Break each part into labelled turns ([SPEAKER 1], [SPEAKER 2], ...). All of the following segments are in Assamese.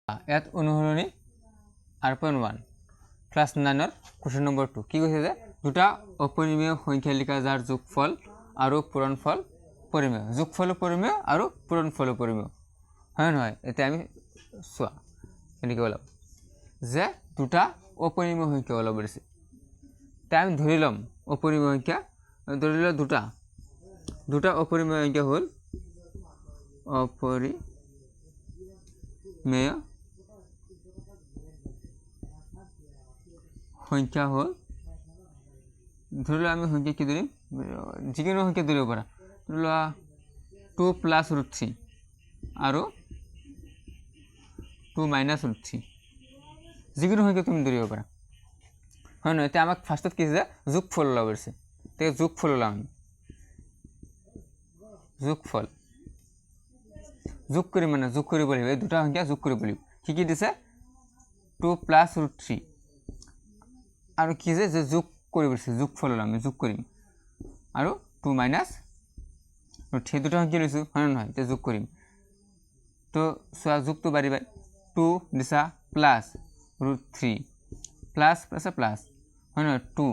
[SPEAKER 1] ইয়াত অনুসৰণি R.1 ক্লাছ 9 কুৱেশ্যন নম্বৰ 2 কি কৈছে যে দুটা অপৰিমেয় সংখ্যা লিখা যাৰ যোগফল আৰু পূৰণফল পৰিমেয় যোগফল পৰিমেয় আৰু পূৰণফল পৰিমেয় হয় নহয় এতিয়া আমি চোৱা কেনেকৈ ওলাব যে দুটা অপৰিমেয় সংখ্যা ওলাব দিছে তাই আমি ধৰি লম অপৰিমেয় সংখ্যা ধৰি লও দুটা অপৰিমেয় সংখ্যা হ'ল অপৰিমেয় সংখ্যা হ'ল ধৰি লোৱা আমি সংখ্যা কি ধৰিম যিকোনো সংখ্যা ধৰিব পাৰা ধৰি লোৱা 2 + √3 আৰু 2 - √3 যিকোনো সংখ্যা তুমি ধৰিব পাৰা হয় নহয় এতিয়া আমাক ফাৰ্ষ্টত কি যে যোগফল ওলাব দিছে তেতিয়া যোগফল ওলাম যোগফল যোগ কৰি মানে যোগ কৰিব লাগিব এই দুটা সংখ্যা যোগ কৰিব লাগিব কি দিছে 2 + √3 আৰু কি যে যোগ কৰিব দিছে যোগফল ওলাম আমি যোগ কৰিম আৰু 2 - √3 দুটা সংখ্যা লৈছোঁ হয় নহয় এতিয়া যোগ কৰিম তো চোৱা যোগটো বাঢ়িবা 2 দিছা প্লাছ √3 প্লাছ প্লাছ প্লাছ হয় নহয় 2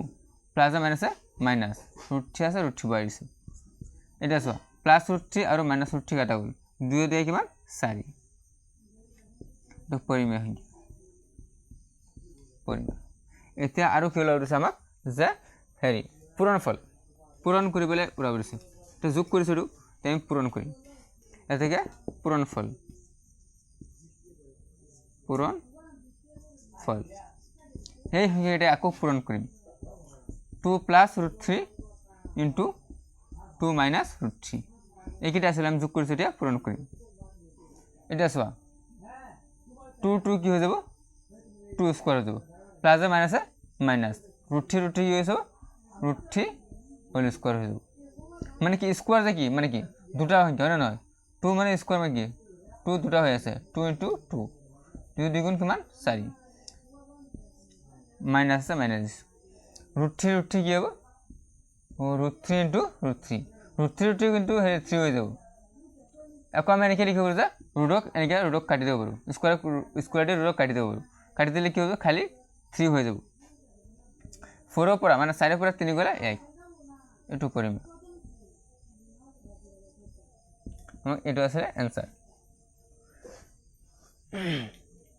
[SPEAKER 1] প্লাছ মাইনাছে মাইনাছ √3 আছে √3 বাঢ়ি দিছে এতিয়া চোৱা প্লাছ √3 আৰু মাইনাছ √3 কাটা গ'ল 2 দিয়ে কিমান 4 তো পৰিমেয় সংখ্যা পৰিমেয় এতিয়া আৰু কি ওলাব দিছে আমাক যে হেৰি পূৰণ কৰিবলৈ ওলাব দিছে তো যোগ কৰিছোঁ তো আমি পূৰণ কৰিম এতেকে পূৰণফল সেই সংখ্যাকেইটা আকৌ পূৰণ কৰিম 2 + √3 * 2 - √3 এইকেইটা আছিলে আমি যোগ কৰিছোঁ এতিয়া পূৰণ কৰিম এতিয়া চোৱা 2 কি হৈ যাব 2 স্কোৱাৰ হৈ যাব প্লাছে মাইনাছে মাইনাছ √3 কি হৈ যাব √3 হোল স্কোৱাৰ হৈ যাব মানে কি স্কোৱাৰ যে কি মানে কি দুটা সংখ্যা হয় নহয় 2 মানে স্কোৱাৰ মানে কি 2 দুটা হৈ আছে 2 * 2 2 দ্বিগুণ কিমান 4 মাইনাছ আছে মাইনাছ √3 কি হ'ব √3 * √3 কিন্তু 3 হৈ যাব আকৌ আমি এনেকৈ লিখিব পাৰোঁ যে ৰুটক কাটি দিব পাৰোঁ স্কোৱাৰ দি ৰুটক কাটি দিব পাৰোঁ কাটি দিলে কি হ'ব খালি 3 হৈ যাব 4ৰ পৰা মানে 4ৰ পৰা 3 গ'লে 1 এইটো কৰিম এইটো আছিলে এনচাৰ